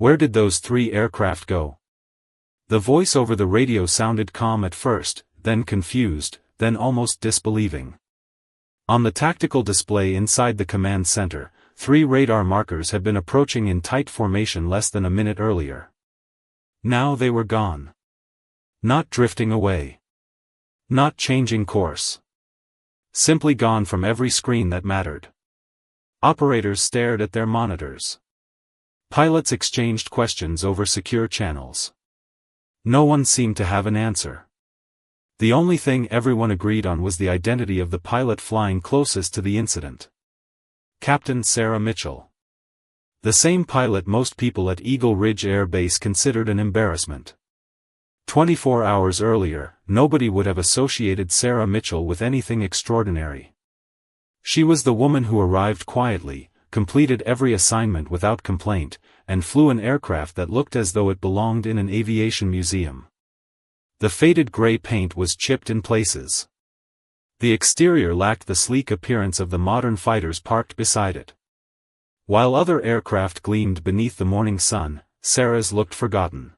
Where did those 3 aircraft go? The voice over the radio sounded calm at first, then confused, then almost disbelieving. On the tactical display inside the command center, 3 radar markers had been approaching in tight formation less than a minute earlier. Now they were gone. Not drifting away. Not changing course. Simply gone from every screen that mattered. Operators stared at their monitors. Pilots exchanged questions over secure channels. No one seemed to have an answer. The only thing everyone agreed on was the identity of the pilot flying closest to the incident. Captain Sarah Mitchell. The same pilot most people at Eagle Ridge Air Base considered an embarrassment. 24 hours earlier, nobody would have associated Sarah Mitchell with anything extraordinary. She was the woman who arrived quietly, completed every assignment without complaint, and flew an aircraft that looked as though it belonged in an aviation museum. The faded gray paint was chipped in places. The exterior lacked the sleek appearance of the modern fighters parked beside it. While other aircraft gleamed beneath the morning sun, Sarah's looked forgotten.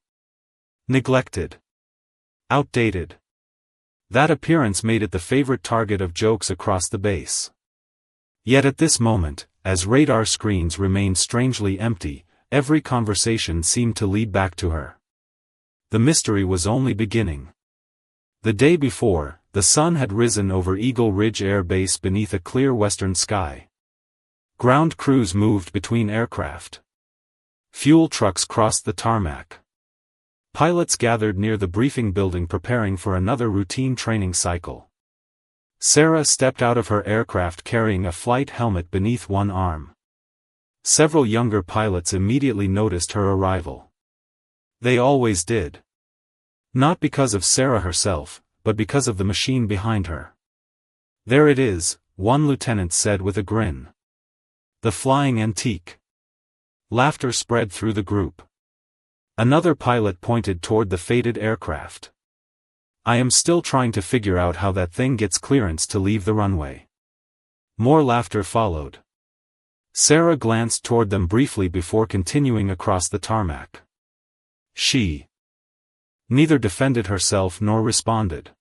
Neglected. Outdated. That appearance made it the favorite target of jokes across the base. Yet at this moment, as radar screens remained strangely empty, every conversation seemed to lead back to her. The mystery was only beginning. The day before, the sun had risen over Eagle Ridge Air Base beneath a clear western sky. Ground crews moved between aircraft. Fuel trucks crossed the tarmac. Pilots gathered near the briefing building preparing for another routine training cycle. Sarah stepped out of her aircraft carrying a flight helmet beneath one arm. Several younger pilots immediately noticed her arrival. They always did. Not because of Sarah herself, but because of the machine behind her. "There it is," one lieutenant said with a grin. "The flying antique." Laughter spread through the group. Another pilot pointed toward the faded aircraft. "I am still trying to figure out how that thing gets clearance to leave the runway." More laughter followed. Sarah glanced toward them briefly before continuing across the tarmac. She neither defended herself nor responded.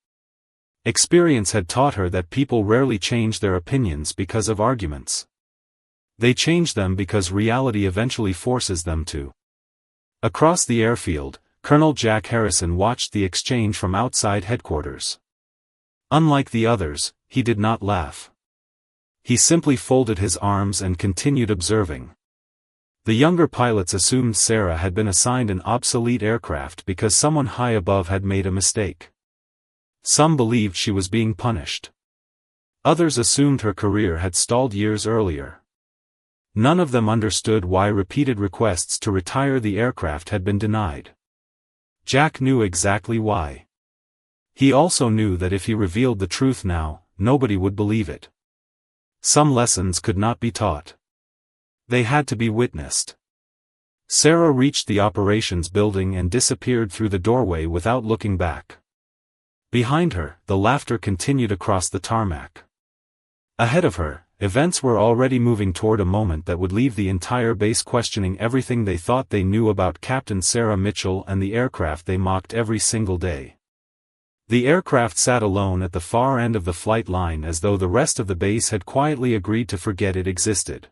Experience had taught her that people rarely change their opinions because of arguments. They change them because reality eventually forces them to. Across the airfield, Colonel Jack Harrison watched the exchange from outside headquarters. Unlike the others, he did not laugh. He simply folded his arms and continued observing. The younger pilots assumed Sarah had been assigned an obsolete aircraft because someone high above had made a mistake. Some believed she was being punished. Others assumed her career had stalled years earlier. None of them understood why repeated requests to retire the aircraft had been denied. Jack knew exactly why. He also knew that if he revealed the truth now, nobody would believe it. Some lessons could not be taught. They had to be witnessed. Sarah reached the operations building and disappeared through the doorway without looking back. Behind her, the laughter continued across the tarmac. Ahead of her, events were already moving toward a moment that would leave the entire base questioning everything they thought they knew about Captain Sarah Mitchell and the aircraft they mocked every single day. The aircraft sat alone at the far end of the flight line as though the rest of the base had quietly agreed to forget it existed.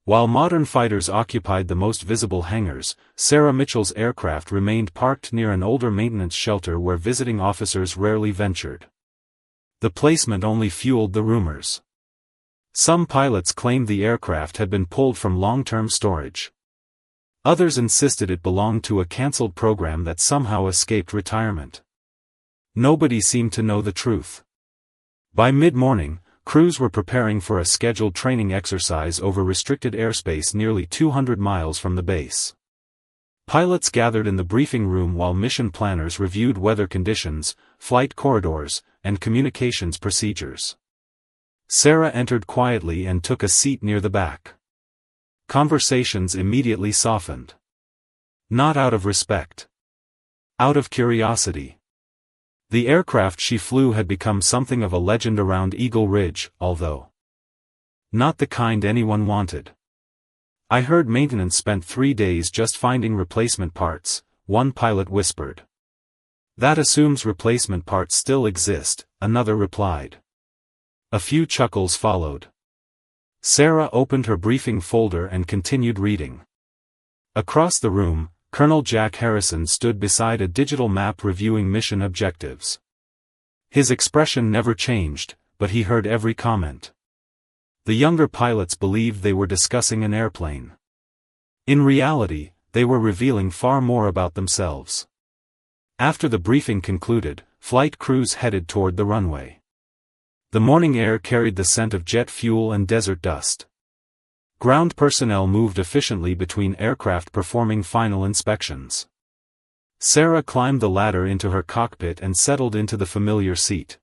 While modern fighters occupied the most visible hangars, Sarah Mitchell's aircraft remained parked near an older maintenance shelter where visiting officers rarely ventured. The placement only fueled the rumors. Some pilots claimed the aircraft had been pulled from long-term storage. Others insisted it belonged to a cancelled program that somehow escaped retirement. Nobody seemed to know the truth. By mid-morning, crews were preparing for a scheduled training exercise over restricted airspace nearly 200 miles from the base. Pilots gathered in the briefing room while mission planners reviewed weather conditions, flight corridors, and communications procedures. Sarah entered quietly and took a seat near the back. Conversations immediately softened. Not out of respect. Out of curiosity. The aircraft she flew had become something of a legend around Eagle Ridge, although not the kind anyone wanted. I heard maintenance spent 3 days just finding replacement parts, one pilot whispered. That assumes replacement parts still exist, another replied. A few chuckles followed. Sarah opened her briefing folder and continued reading. Across the room, Colonel Jack Harrison stood beside a digital map reviewing mission objectives. His expression never changed, but he heard every comment. The younger pilots believed they were discussing an airplane. In reality, they were revealing far more about themselves. After the briefing concluded, flight crews headed toward the runway. The morning air carried the scent of jet fuel and desert dust. Ground personnel moved efficiently between aircraft performing final inspections. Sarah climbed the ladder into her cockpit and settled into the familiar seat.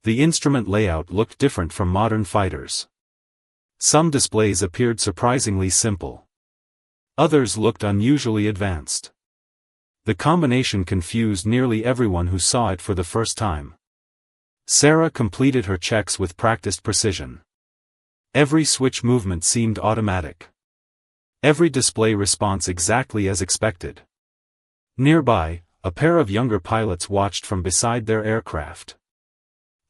The instrument layout looked different from modern fighters. Some displays appeared surprisingly simple. Others looked unusually advanced. The combination confused nearly everyone who saw it for the first time. Sarah completed her checks with practiced precision. Every switch movement seemed automatic. Every display response exactly as expected. Nearby, a pair of younger pilots watched from beside their aircraft.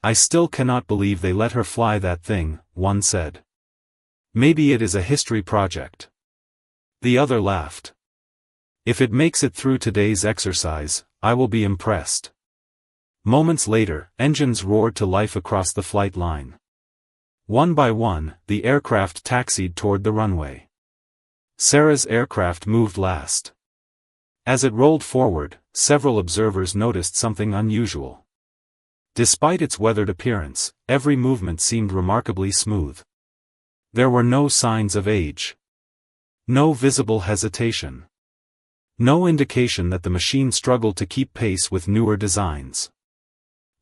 I still cannot believe they let her fly that thing, one said. Maybe it is a history project. The other laughed. If it makes it through today's exercise, I will be impressed. Moments later, engines roared to life across the flight line. One by one, the aircraft taxied toward the runway. Sarah's aircraft moved last. As it rolled forward, several observers noticed something unusual. Despite its weathered appearance, every movement seemed remarkably smooth. There were no signs of age. No visible hesitation. No indication that the machine struggled to keep pace with newer designs.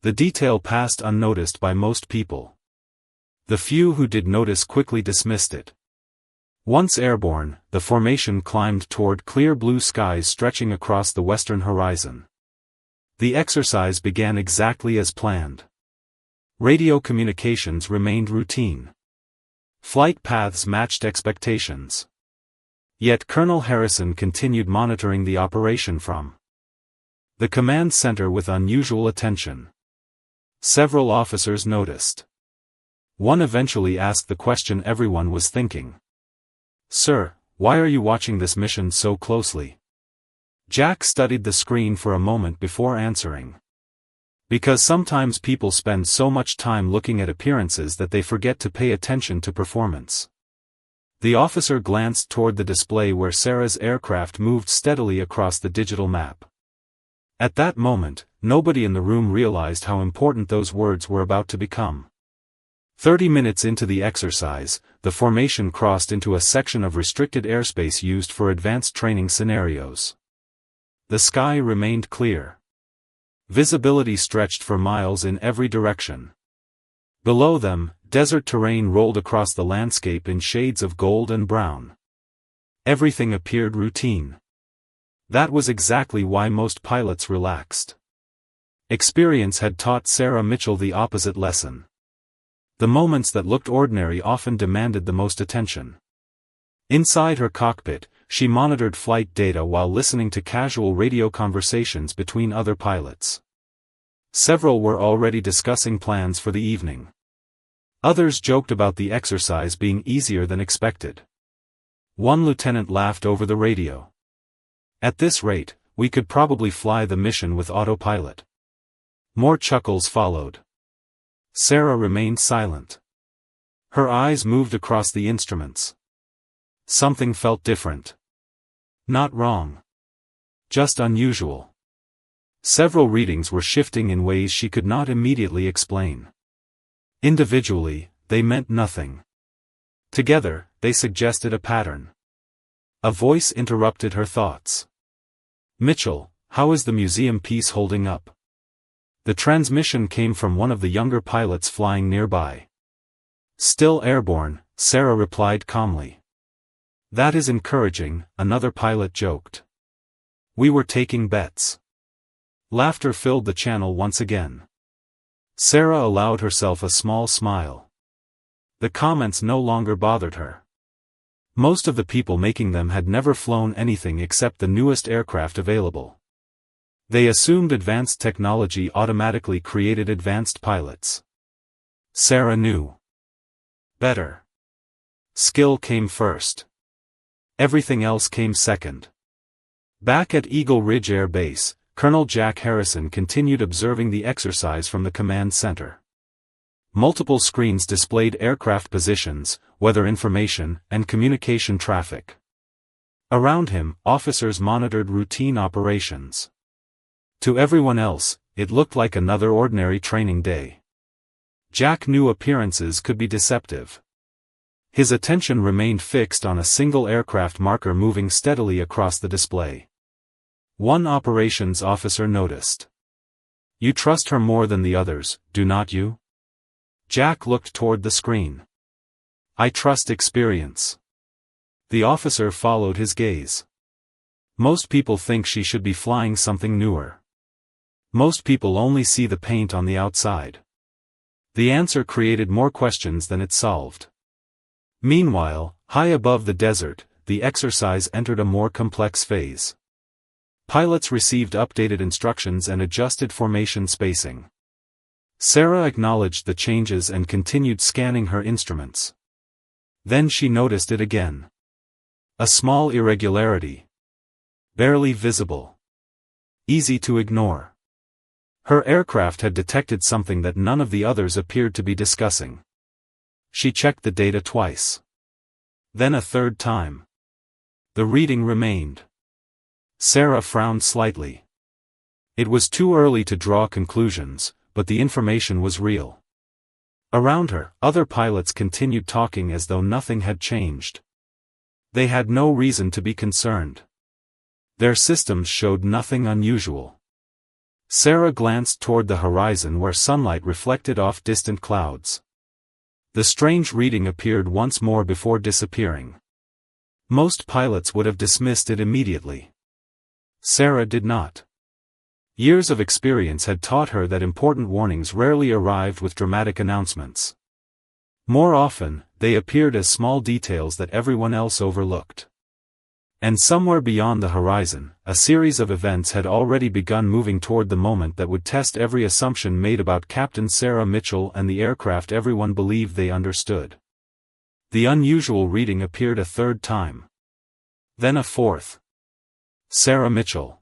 The detail passed unnoticed by most people. The few who did notice quickly dismissed it. Once airborne, the formation climbed toward clear blue skies stretching across the western horizon. The exercise began exactly as planned. Radio communications remained routine. Flight paths matched expectations. Yet Colonel Harrison continued monitoring the operation from the command center with unusual attention. Several officers noticed. One eventually asked the question everyone was thinking. Sir, why are you watching this mission so closely? Jack studied the screen for a moment before answering. Because sometimes people spend so much time looking at appearances that they forget to pay attention to performance. The officer glanced toward the display where Sarah's aircraft moved steadily across the digital map. At that moment, nobody in the room realized how important those words were about to become. 30 minutes into the exercise, the formation crossed into a section of restricted airspace used for advanced training scenarios. The sky remained clear. Visibility stretched for miles in every direction. Below them, desert terrain rolled across the landscape in shades of gold and brown. Everything appeared routine. That was exactly why most pilots relaxed. Experience had taught Sarah Mitchell the opposite lesson. The moments that looked ordinary often demanded the most attention. Inside her cockpit, she monitored flight data while listening to casual radio conversations between other pilots. Several were already discussing plans for the evening. Others joked about the exercise being easier than expected. One lieutenant laughed over the radio. At this rate, we could probably fly the mission with autopilot. More chuckles followed. Sarah remained silent. Her eyes moved across the instruments. Something felt different. Not wrong. Just unusual. Several readings were shifting in ways she could not immediately explain. Individually, they meant nothing. Together, they suggested a pattern. A voice interrupted her thoughts. Mitchell, how is the museum piece holding up? The transmission came from one of the younger pilots flying nearby. Still airborne, Sarah replied calmly. That is encouraging, another pilot joked. We were taking bets. Laughter filled the channel once again. Sarah allowed herself a small smile. The comments no longer bothered her. Most of the people making them had never flown anything except the newest aircraft available. They assumed advanced technology automatically created advanced pilots. Sarah knew better. Skill came first. Everything else came second. Back at Eagle Ridge Air Base, Colonel Jack Harrison continued observing the exercise from the command center. Multiple screens displayed aircraft positions, weather information, and communication traffic. Around him, officers monitored routine operations. To everyone else, it looked like another ordinary training day. Jack knew appearances could be deceptive. His attention remained fixed on a single aircraft marker moving steadily across the display. One operations officer noticed. "You trust her more than the others, do not you?" Jack looked toward the screen. "I trust experience." The officer followed his gaze. "Most people think she should be flying something newer. Most people only see the paint on the outside." The answer created more questions than it solved. Meanwhile, high above the desert, the exercise entered a more complex phase. Pilots received updated instructions and adjusted formation spacing. Sarah acknowledged the changes and continued scanning her instruments. Then she noticed it again. A small irregularity. Barely visible. Easy to ignore. Her aircraft had detected something that none of the others appeared to be discussing. She checked the data twice. Then a third time. The reading remained. Sarah frowned slightly. It was too early to draw conclusions, but the information was real. Around her, other pilots continued talking as though nothing had changed. They had no reason to be concerned. Their systems showed nothing unusual. Sarah glanced toward the horizon where sunlight reflected off distant clouds. The strange reading appeared once more before disappearing. Most pilots would have dismissed it immediately. Sarah did not. Years of experience had taught her that important warnings rarely arrived with dramatic announcements. More often, they appeared as small details that everyone else overlooked. And somewhere beyond the horizon, a series of events had already begun moving toward the moment that would test every assumption made about Captain Sarah Mitchell and the aircraft everyone believed they understood. The unusual reading appeared a third time. Then a fourth. Sarah Mitchell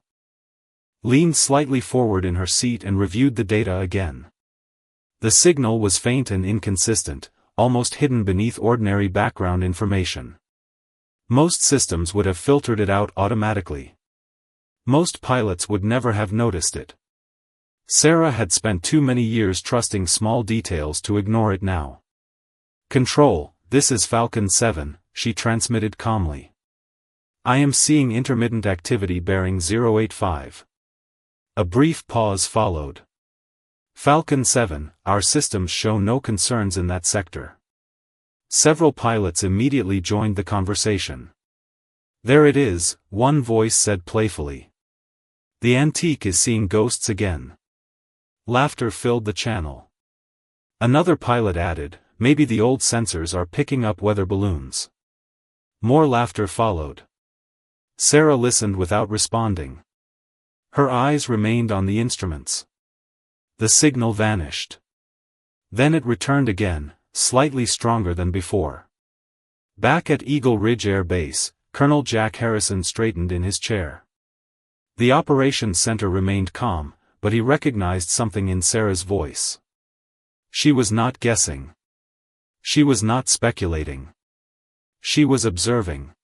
leaned slightly forward in her seat and reviewed the data again. The signal was faint and inconsistent, almost hidden beneath ordinary background information. Most systems would have filtered it out automatically. Most pilots would never have noticed it. Sarah had spent too many years trusting small details to ignore it now. "Control, this is Falcon 7, she transmitted calmly. "I am seeing intermittent activity bearing 085. A brief pause followed. "Falcon 7, our systems show no concerns in that sector." Several pilots immediately joined the conversation. "There it is," one voice said playfully. "The Antique is seeing ghosts again." Laughter filled the channel. Another pilot added, "Maybe the old sensors are picking up weather balloons." More laughter followed. Sarah listened without responding. Her eyes remained on the instruments. The signal vanished. Then it returned again, slightly stronger than before. Back at Eagle Ridge Air Base, Colonel Jack Harrison straightened in his chair. The operations center remained calm, but he recognized something in Sarah's voice. She was not guessing. She was not speculating. She was observing.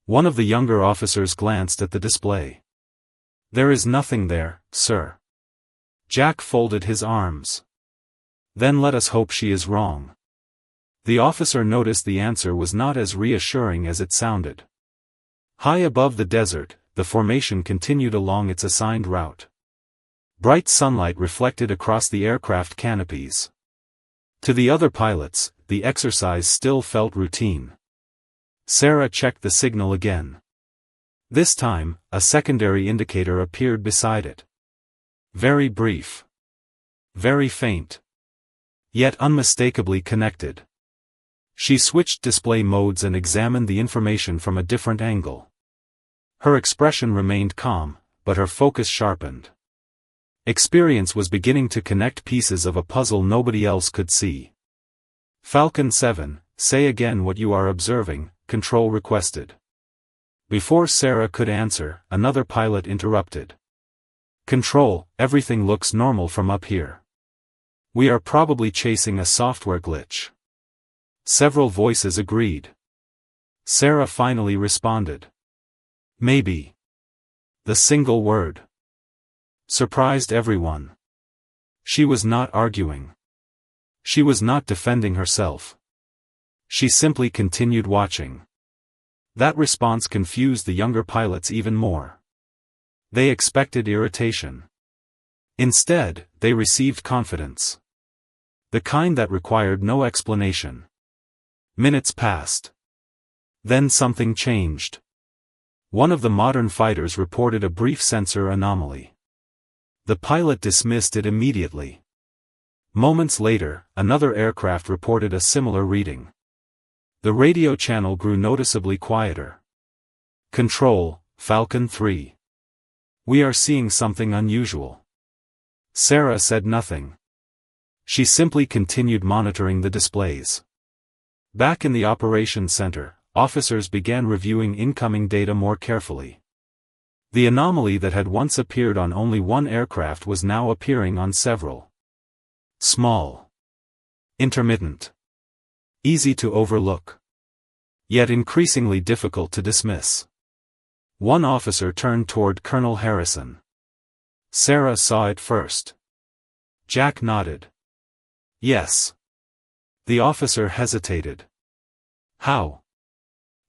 One of the younger officers glanced at the display. "There is nothing there, sir." Jack folded his arms. "Then let us hope she is wrong." The officer noticed the answer was not as reassuring as it sounded. High above the desert, the formation continued along its assigned route. Bright sunlight reflected across the aircraft canopies. To the other pilots, the exercise still felt routine. Sarah checked the signal again. This time, a secondary indicator appeared beside it. Very brief. Very faint. Yet unmistakably connected. She switched display modes and examined the information from a different angle. Her expression remained calm, but her focus sharpened. Experience was beginning to connect pieces of a puzzle nobody else could see. Falcon 7, say again what you are observing, Control requested. Before Sarah could answer, another pilot interrupted. Control, everything looks normal from up here. We are probably chasing a software glitch. Several voices agreed. Sarah finally responded. Maybe. The single word surprised everyone. She was not arguing. She was not defending herself. She simply continued watching. That response confused the younger pilots even more. They expected irritation. Instead, they received confidence. The kind that required no explanation. Minutes passed. Then something changed. One of the modern fighters reported a brief sensor anomaly. The pilot dismissed it immediately. Moments later, another aircraft reported a similar reading. The radio channel grew noticeably quieter. Control, Falcon 3. We are seeing something unusual. Sarah said nothing. She simply continued monitoring the displays. Back in the operations center, officers began reviewing incoming data more carefully. The anomaly that had once appeared on only one aircraft was now appearing on several. Small. Intermittent. Easy to overlook. Yet increasingly difficult to dismiss. One officer turned toward Colonel Harrison. Sarah saw it first. Jack nodded. Yes. The officer hesitated. How?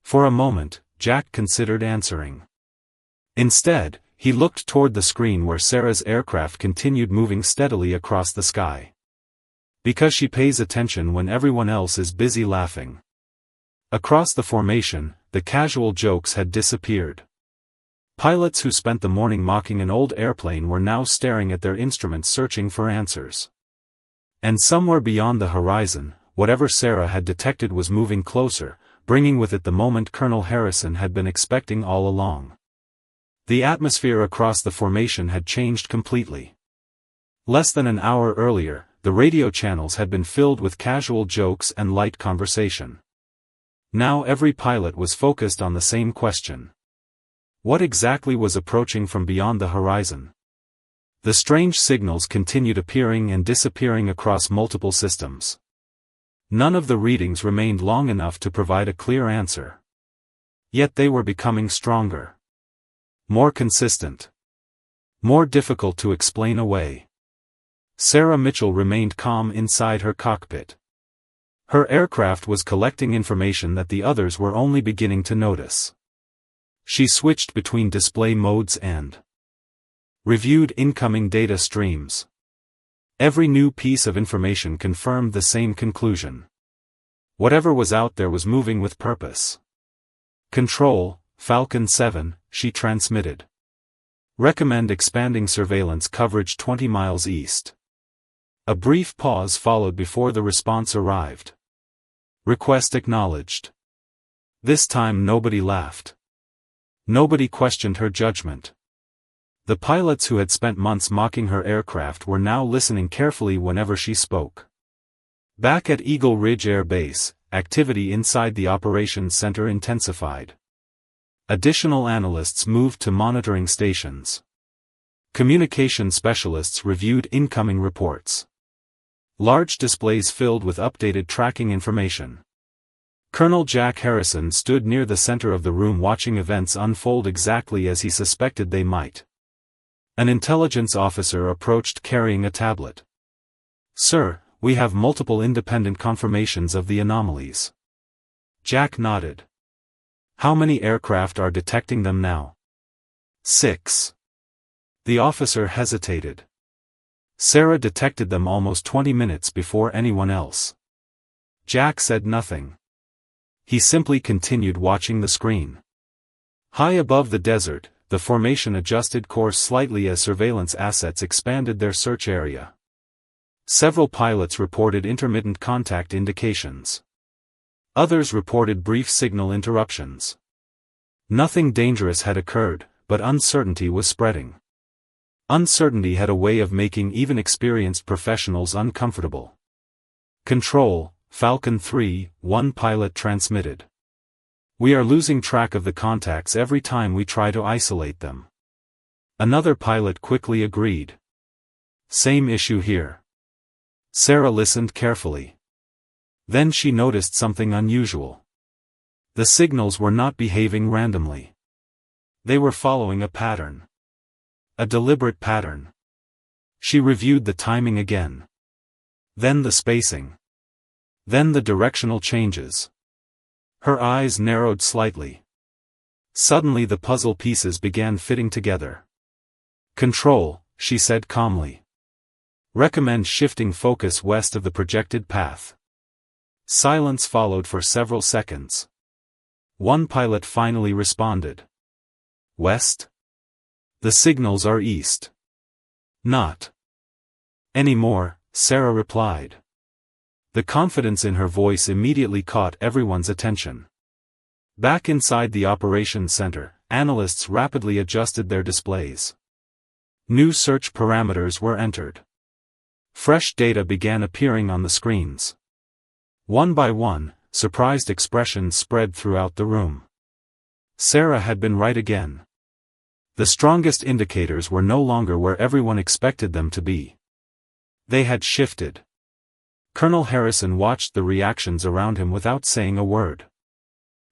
For a moment, Jack considered answering. Instead, he looked toward the screen where Sarah's aircraft continued moving steadily across the sky. Because she pays attention when everyone else is busy laughing. Across the formation, the casual jokes had disappeared. Pilots who spent the morning mocking an old airplane were now staring at their instruments searching for answers. And somewhere beyond the horizon, whatever Sarah had detected was moving closer, bringing with it the moment Colonel Harrison had been expecting all along. The atmosphere across the formation had changed completely. Less than an hour earlier, the radio channels had been filled with casual jokes and light conversation. Now every pilot was focused on the same question. What exactly was approaching from beyond the horizon? The strange signals continued appearing and disappearing across multiple systems. None of the readings remained long enough to provide a clear answer. Yet they were becoming stronger. More consistent. More difficult to explain away. Sarah Mitchell remained calm inside her cockpit. Her aircraft was collecting information that the others were only beginning to notice. She switched between display modes and reviewed incoming data streams. Every new piece of information confirmed the same conclusion. Whatever was out there was moving with purpose. Control, Falcon 7, she transmitted. Recommend expanding surveillance coverage 20 miles east. A brief pause followed before the response arrived. Request acknowledged. This time nobody laughed. Nobody questioned her judgment. The pilots who had spent months mocking her aircraft were now listening carefully whenever she spoke. Back at Eagle Ridge Air Base, activity inside the operations center intensified. Additional analysts moved to monitoring stations. Communication specialists reviewed incoming reports. Large displays filled with updated tracking information. Colonel Jack Harrison stood near the center of the room watching events unfold exactly as he suspected they might. An intelligence officer approached carrying a tablet. Sir, we have multiple independent confirmations of the anomalies. Jack nodded. How many aircraft are detecting them now? 6. The officer hesitated. Sarah detected them almost 20 minutes before anyone else. Jack said nothing. He simply continued watching the screen. High above the desert, the formation adjusted course slightly as surveillance assets expanded their search area. Several pilots reported intermittent contact indications. Others reported brief signal interruptions. Nothing dangerous had occurred, but uncertainty was spreading. Uncertainty had a way of making even experienced professionals uncomfortable. Control, Falcon 3, one pilot transmitted. We are losing track of the contacts every time we try to isolate them. Another pilot quickly agreed. Same issue here. Sarah listened carefully. Then she noticed something unusual. The signals were not behaving randomly. They were following a pattern. A deliberate pattern. She reviewed the timing again. Then the spacing. Then the directional changes. Her eyes narrowed slightly. Suddenly the puzzle pieces began fitting together. Control, she said calmly. Recommend shifting focus west of the projected path. Silence followed for several seconds. One pilot finally responded. West? The signals are east. Not anymore, Sarah replied. The confidence in her voice immediately caught everyone's attention. Back inside the operations center, analysts rapidly adjusted their displays. New search parameters were entered. Fresh data began appearing on the screens. One by one, surprised expressions spread throughout the room. Sarah had been right again. The strongest indicators were no longer where everyone expected them to be. They had shifted. Colonel Harrison watched the reactions around him without saying a word.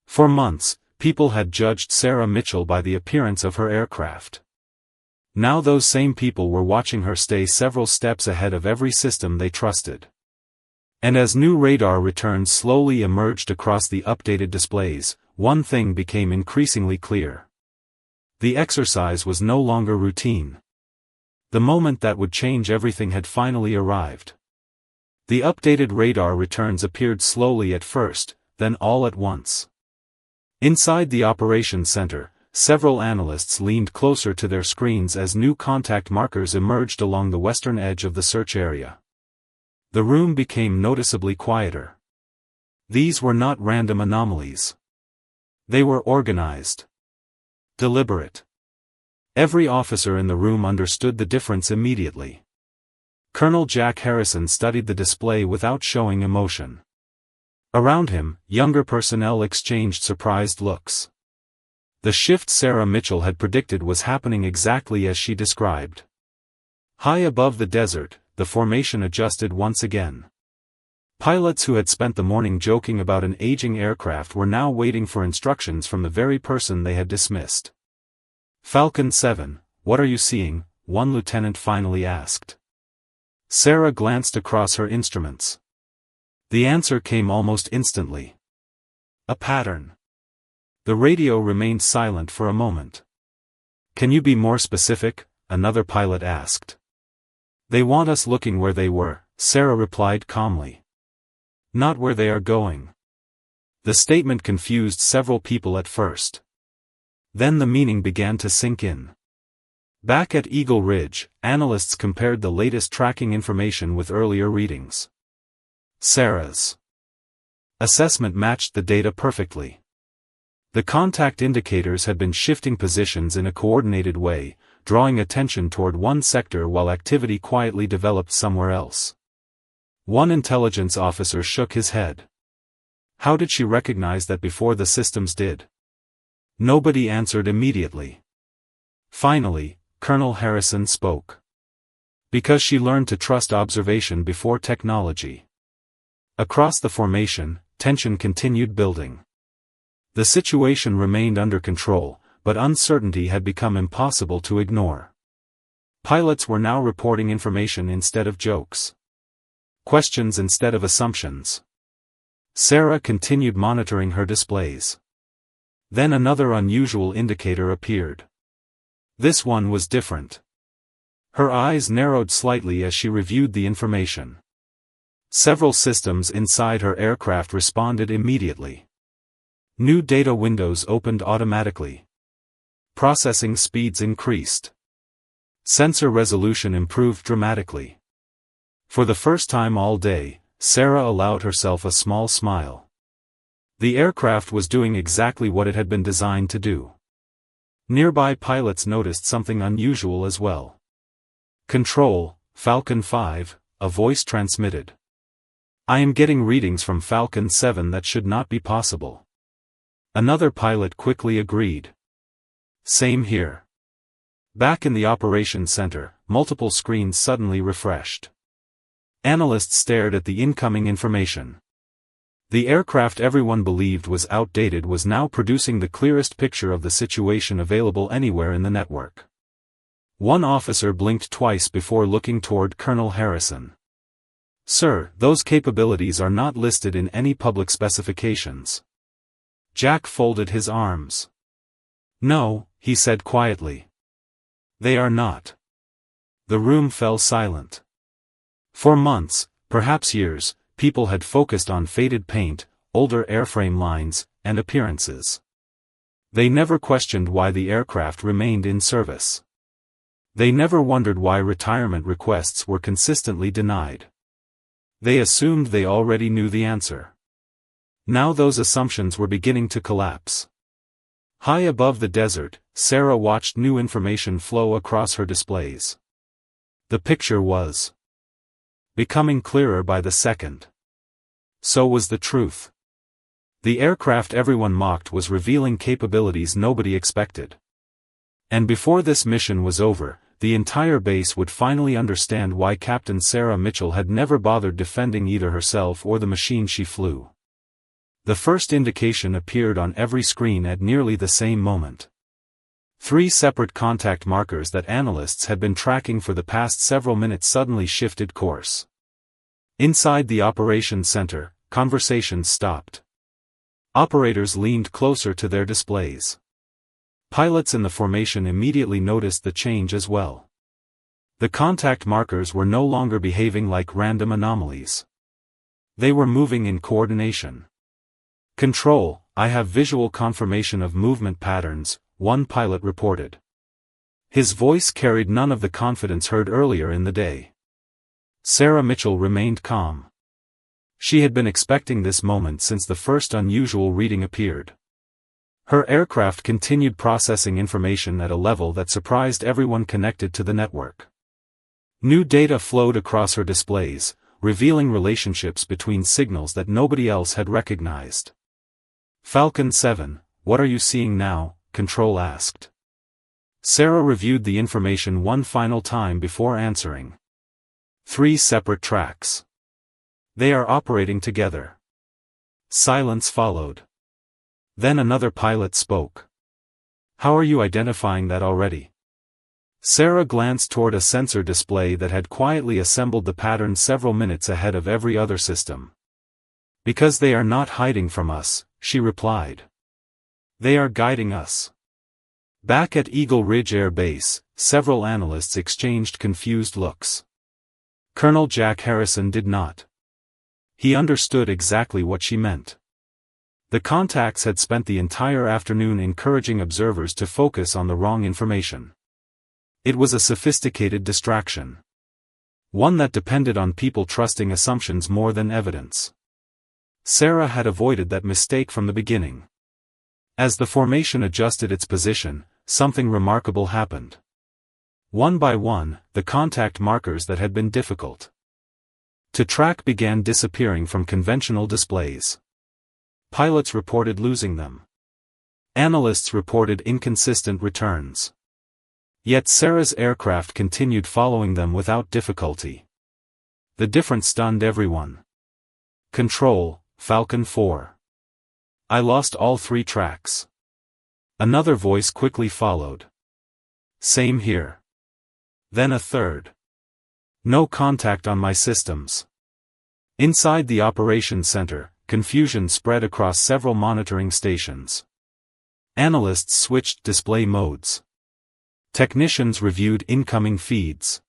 For months, people had judged Sarah Mitchell by the appearance of her aircraft. Now those same people were watching her stay several steps ahead of every system they trusted. And as new radar returns slowly emerged across the updated displays, one thing became increasingly clear. The exercise was no longer routine. The moment that would change everything had finally arrived. The updated radar returns appeared slowly at first, then all at once. Inside the operations center, several analysts leaned closer to their screens as new contact markers emerged along the western edge of the search area. The room became noticeably quieter. These were not random anomalies. They were organized. Deliberate. Every officer in the room understood the difference immediately. Colonel Jack Harrison studied the display without showing emotion. Around him, younger personnel exchanged surprised looks. The shift Sarah Mitchell had predicted was happening exactly as she described. High above the desert, the formation adjusted once again. Pilots who had spent the morning joking about an aging aircraft were now waiting for instructions from the very person they had dismissed. Falcon 7, what are you seeing? One lieutenant finally asked. Sarah glanced across her instruments. The answer came almost instantly. A pattern. The radio remained silent for a moment. Can you be more specific? Another pilot asked. They want us looking where they were, Sarah replied calmly. Not where they are going. The statement confused several people at first. Then the meaning began to sink in. Back at Eagle Ridge, analysts compared the latest tracking information with earlier readings. Sarah's assessment matched the data perfectly. The contact indicators had been shifting positions in a coordinated way, drawing attention toward one sector while activity quietly developed somewhere else. One intelligence officer shook his head. How did she recognize that before the systems did? Nobody answered immediately. Finally, Colonel Harrison spoke. Because she learned to trust observation before technology. Across the formation, tension continued building. The situation remained under control, but uncertainty had become impossible to ignore. Pilots were now reporting information instead of jokes. Questions instead of assumptions. Sarah continued monitoring her displays. Then another unusual indicator appeared. This one was different. Her eyes narrowed slightly as she reviewed the information. Several systems inside her aircraft responded immediately. New data windows opened automatically. Processing speeds increased. Sensor resolution improved dramatically. For the first time all day, Sarah allowed herself a small smile. The aircraft was doing exactly what it had been designed to do. Nearby pilots noticed something unusual as well. "Control, Falcon 5, a voice transmitted. I am getting readings from Falcon 7 that should not be possible." Another pilot quickly agreed. "Same here." Back in the operations center, multiple screens suddenly refreshed. Analysts stared at the incoming information. The aircraft everyone believed was outdated was now producing the clearest picture of the situation available anywhere in the network. One officer blinked twice before looking toward Colonel Harrison. "Sir, those capabilities are not listed in any public specifications." Jack folded his arms. "No," he said quietly. "They are not." The room fell silent. For months, perhaps years, people had focused on faded paint, older airframe lines, and appearances. They never questioned why the aircraft remained in service. They never wondered why retirement requests were consistently denied. They assumed they already knew the answer. Now those assumptions were beginning to collapse. High above the desert, Sarah watched new information flow across her displays. The picture was becoming clearer by the second. So was the truth. The aircraft everyone mocked was revealing capabilities nobody expected. And before this mission was over, the entire base would finally understand why Captain Sarah Mitchell had never bothered defending either herself or the machine she flew. The first indication appeared on every screen at nearly the same moment. 3 separate contact markers that analysts had been tracking for the past several minutes suddenly shifted course. Inside the operations center, conversations stopped. Operators leaned closer to their displays. Pilots in the formation immediately noticed the change as well. The contact markers were no longer behaving like random anomalies. They were moving in coordination. "Control, I have visual confirmation of movement patterns," one pilot reported. His voice carried none of the confidence heard earlier in the day. Sarah Mitchell remained calm. She had been expecting this moment since the first unusual reading appeared. Her aircraft continued processing information at a level that surprised everyone connected to the network. New data flowed across her displays, revealing relationships between signals that nobody else had recognized. "Falcon 7, what are you seeing now?" Control asked. Sarah reviewed the information one final time before answering. 3 separate tracks. They are operating together. Silence followed. Then another pilot spoke. "How are you identifying that already?" Sarah glanced toward a sensor display that had quietly assembled the pattern several minutes ahead of every other system. "Because they are not hiding from us," she replied. "They are guiding us." Back at Eagle Ridge Air Base, several analysts exchanged confused looks. Colonel Jack Harrison did not. He understood exactly what she meant. The contacts had spent the entire afternoon encouraging observers to focus on the wrong information. It was a sophisticated distraction. One that depended on people trusting assumptions more than evidence. Sarah had avoided that mistake from the beginning. As the formation adjusted its position, something remarkable happened. One by one, the contact markers that had been difficult to track began disappearing from conventional displays. Pilots reported losing them. Analysts reported inconsistent returns. Yet Sarah's aircraft continued following them without difficulty. The difference stunned everyone. "Control, Falcon 4. I lost all 3 tracks." Another voice quickly followed. "Same here." Then a third. "No contact on my systems." Inside the operations center, confusion spread across several monitoring stations. Analysts switched display modes. Technicians reviewed incoming feeds.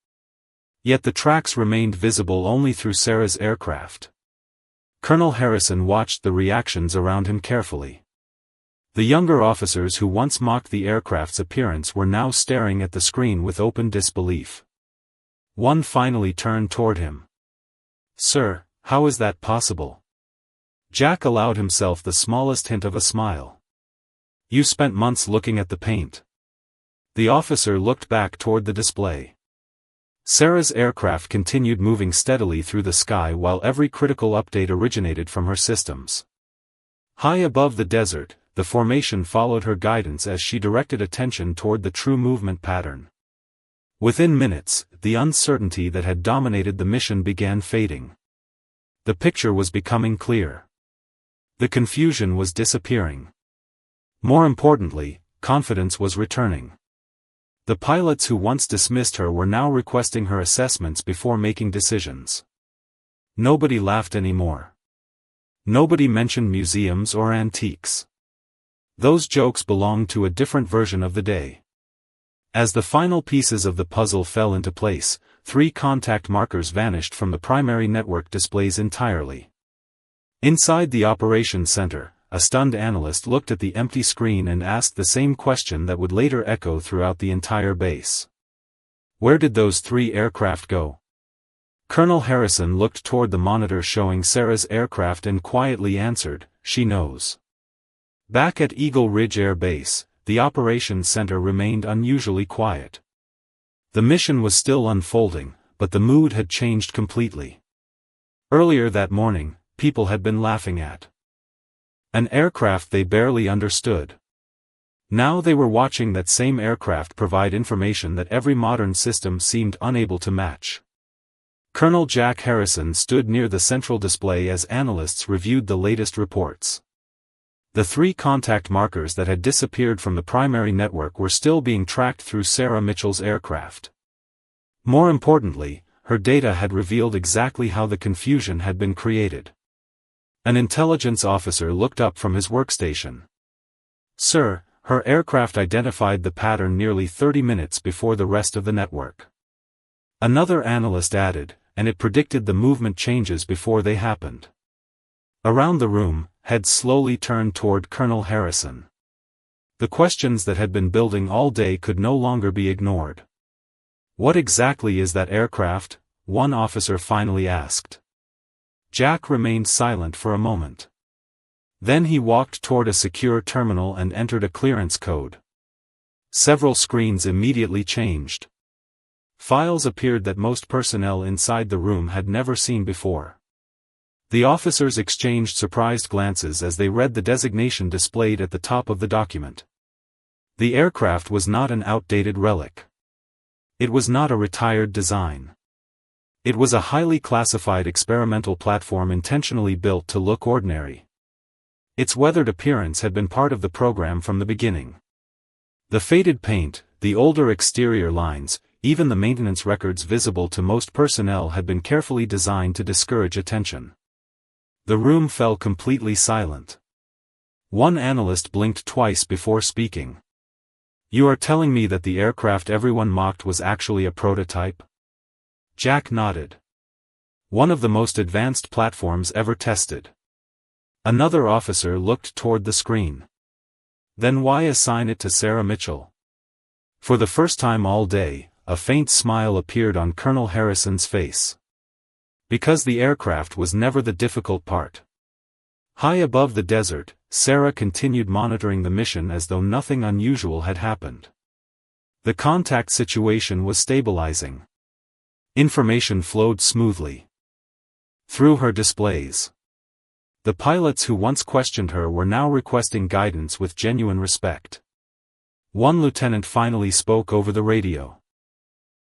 Yet the tracks remained visible only through Sarah's aircraft. Colonel Harrison watched the reactions around him carefully. The younger officers who once mocked the aircraft's appearance were now staring at the screen with open disbelief. One finally turned toward him. "Sir, how is that possible? Jack allowed himself the smallest hint of a smile. "You spent months looking at the paint." The officer looked back toward the display. Sarah's aircraft continued moving steadily through the sky while every critical update originated from her systems. High above the desert, the formation followed her guidance as she directed attention toward the true movement pattern. Within minutes, the uncertainty that had dominated the mission began fading. The picture was becoming clear. The confusion was disappearing. More importantly, confidence was returning. The pilots who once dismissed her were now requesting her assessments before making decisions. Nobody laughed anymore. Nobody mentioned museums or antiques. Those jokes belonged to a different version of the day. As the final pieces of the puzzle fell into place, 3 contact markers vanished from the primary network displays entirely. Inside the operations center, a stunned analyst looked at the empty screen and asked the same question that would later echo throughout the entire base. Where did those 3 aircraft go? Colonel Harrison looked toward the monitor showing Sarah's aircraft and quietly answered, "She knows." Back at Eagle Ridge Air Base, the operations center remained unusually quiet. The mission was still unfolding, but the mood had changed completely. Earlier that morning, people had been laughing at an aircraft they barely understood. Now they were watching that same aircraft provide information that every modern system seemed unable to match. Colonel Jack Harrison stood near the central display as analysts reviewed the latest reports. The 3 contact markers that had disappeared from the primary network were still being tracked through Sarah Mitchell's aircraft. More importantly, her data had revealed exactly how the confusion had been created. An intelligence officer looked up from his workstation. "Sir, her aircraft identified the pattern nearly 30 minutes before the rest of the network." Another analyst added, "And it predicted the movement changes before they happened." Around the room, heads slowly turned toward Colonel Harrison. The questions that had been building all day could no longer be ignored. "What exactly is that aircraft?" one officer finally asked. Jack remained silent for a moment. Then he walked toward a secure terminal and entered a clearance code. Several screens immediately changed. Files appeared that most personnel inside the room had never seen before. The officers exchanged surprised glances as they read the designation displayed at the top of the document. The aircraft was not an outdated relic. It was not a retired design. It was a highly classified experimental platform intentionally built to look ordinary. Its weathered appearance had been part of the program from the beginning. The faded paint, the older exterior lines, even the maintenance records visible to most personnel had been carefully designed to discourage attention. The room fell completely silent. One analyst blinked twice before speaking. "You are telling me that the aircraft everyone mocked was actually a prototype?" Jack nodded. "One of the most advanced platforms ever tested." Another officer looked toward the screen. "Then why assign it to Sarah Mitchell?" For the first time all day, a faint smile appeared on Colonel Harrison's face. Because the aircraft was never the difficult part. High above the desert, Sarah continued monitoring the mission as though nothing unusual had happened. The contact situation was stabilizing. Information flowed smoothly through her displays. The pilots who once questioned her were now requesting guidance with genuine respect. One lieutenant finally spoke over the radio.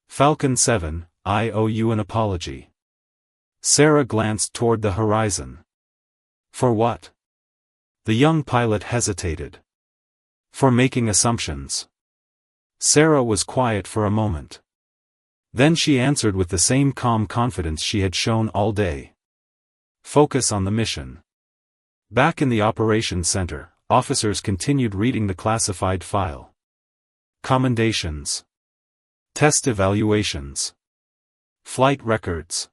"Falcon 7, I owe you an apology." Sarah glanced toward the horizon. "For what?" The young pilot hesitated. "For making assumptions." Sarah was quiet for a moment. Then she answered with the same calm confidence she had shown all day. "Focus on the mission." Back in the operations center, officers continued reading the classified file. Commendations. Test evaluations. Flight records.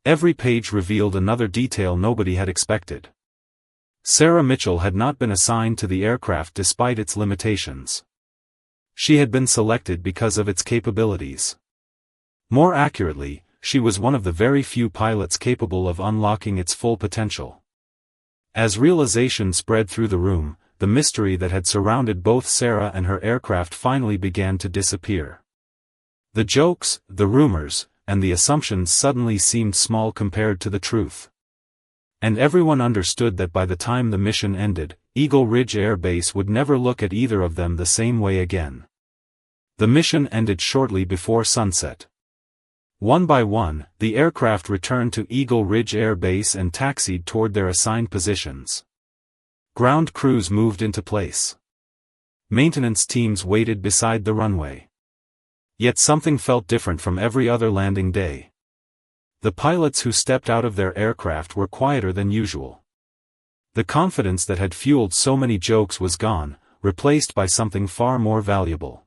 Every page revealed another detail nobody had expected. Sarah Mitchell had not been assigned to the aircraft despite its limitations. She had been selected because of its capabilities. More accurately, she was one of the very few pilots capable of unlocking its full potential. As realization spread through the room, the mystery that had surrounded both Sarah and her aircraft finally began to disappear. The jokes, the rumors, and the assumptions suddenly seemed small compared to the truth. And everyone understood that by the time the mission ended, Eagle Ridge Air Base would never look at either of them the same way again. The mission ended shortly before sunset. One by one, the aircraft returned to Eagle Ridge Air Base and taxied toward their assigned positions. Ground crews moved into place. Maintenance teams waited beside the runway. Yet something felt different from every other landing day. The pilots who stepped out of their aircraft were quieter than usual. The confidence that had fueled so many jokes was gone, replaced by something far more valuable.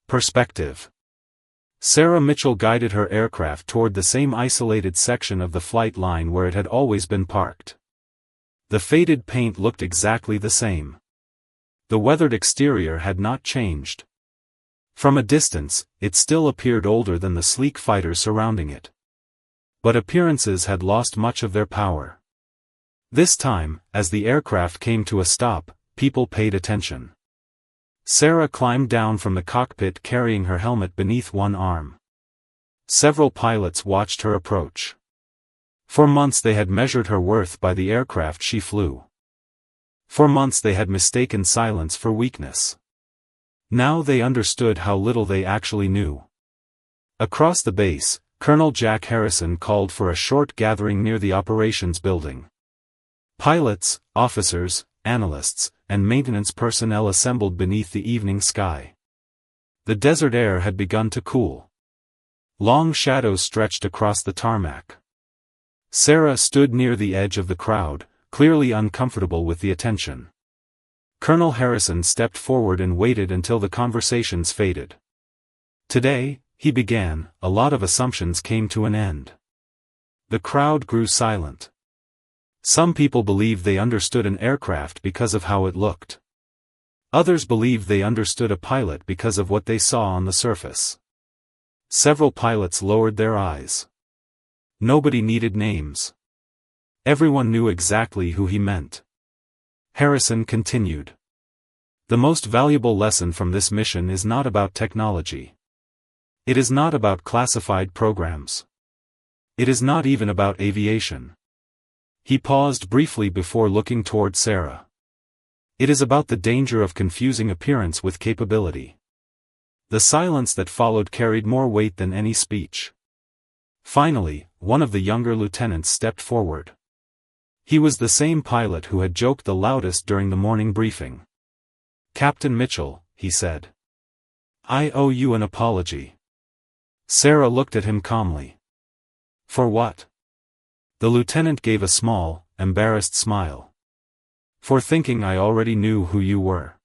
Perspective. Sarah Mitchell guided her aircraft toward the same isolated section of the flight line where it had always been parked. The faded paint looked exactly the same. The weathered exterior had not changed. From a distance, it still appeared older than the sleek fighter surrounding it. But appearances had lost much of their power. This time, as the aircraft came to a stop, people paid attention. Sarah climbed down from the cockpit carrying her helmet beneath one arm. Several pilots watched her approach. For months they had measured her worth by the aircraft she flew. For months they had mistaken silence for weakness. Now they understood how little they actually knew. Across the base, Colonel Jack Harrison called for a short gathering near the operations building. Pilots, officers, analysts, and maintenance personnel assembled beneath the evening sky. The desert air had begun to cool. Long shadows stretched across the tarmac. Sarah stood near the edge of the crowd, clearly uncomfortable with the attention. Colonel Harrison stepped forward and waited until the conversations faded. Today, he began, a lot of assumptions came to an end. The crowd grew silent. Some people believed they understood an aircraft because of how it looked. Others believed they understood a pilot because of what they saw on the surface. Several pilots lowered their eyes. Nobody needed names. Everyone knew exactly who he meant. Harrison continued. The most valuable lesson from this mission is not about technology. It is not about classified programs. It is not even about aviation. He paused briefly before looking toward Sarah. It is about the danger of confusing appearance with capability. The silence that followed carried more weight than any speech. Finally, one of the younger lieutenants stepped forward. He was the same pilot who had joked the loudest during the morning briefing. "Captain Mitchell," he said. "I owe you an apology." Sarah looked at him calmly. "For what?" The lieutenant gave a small, embarrassed smile. "For thinking I already knew who you were."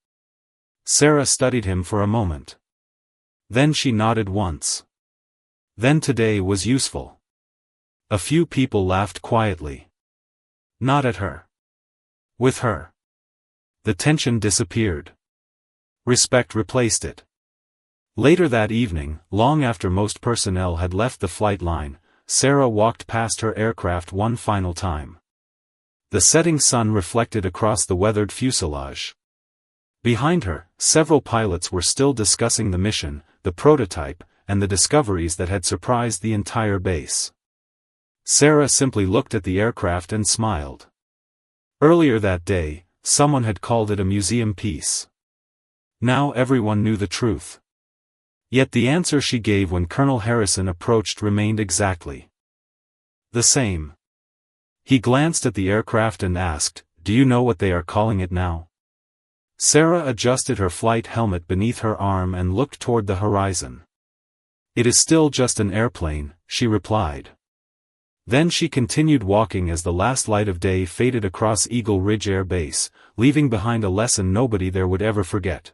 Sarah studied him for a moment. Then she nodded once. Then today was useful. A few people laughed quietly. Not at her. With her. The tension disappeared. Respect replaced it. Later that evening, long after most personnel had left the flight line, Sarah walked past her aircraft one final time. The setting sun reflected across the weathered fuselage. Behind her, several pilots were still discussing the mission, the prototype, and the discoveries that had surprised the entire base. Sarah simply looked at the aircraft and smiled. Earlier that day, someone had called it a museum piece. Now everyone knew the truth. Yet the answer she gave when Colonel Harrison approached remained exactly the same. He glanced at the aircraft and asked, "Do you know what they are calling it now?" Sarah adjusted her flight helmet beneath her arm and looked toward the horizon. "It is still just an airplane," she replied. Then she continued walking as the last light of day faded across Eagle Ridge Air Base, leaving behind a lesson nobody there would ever forget.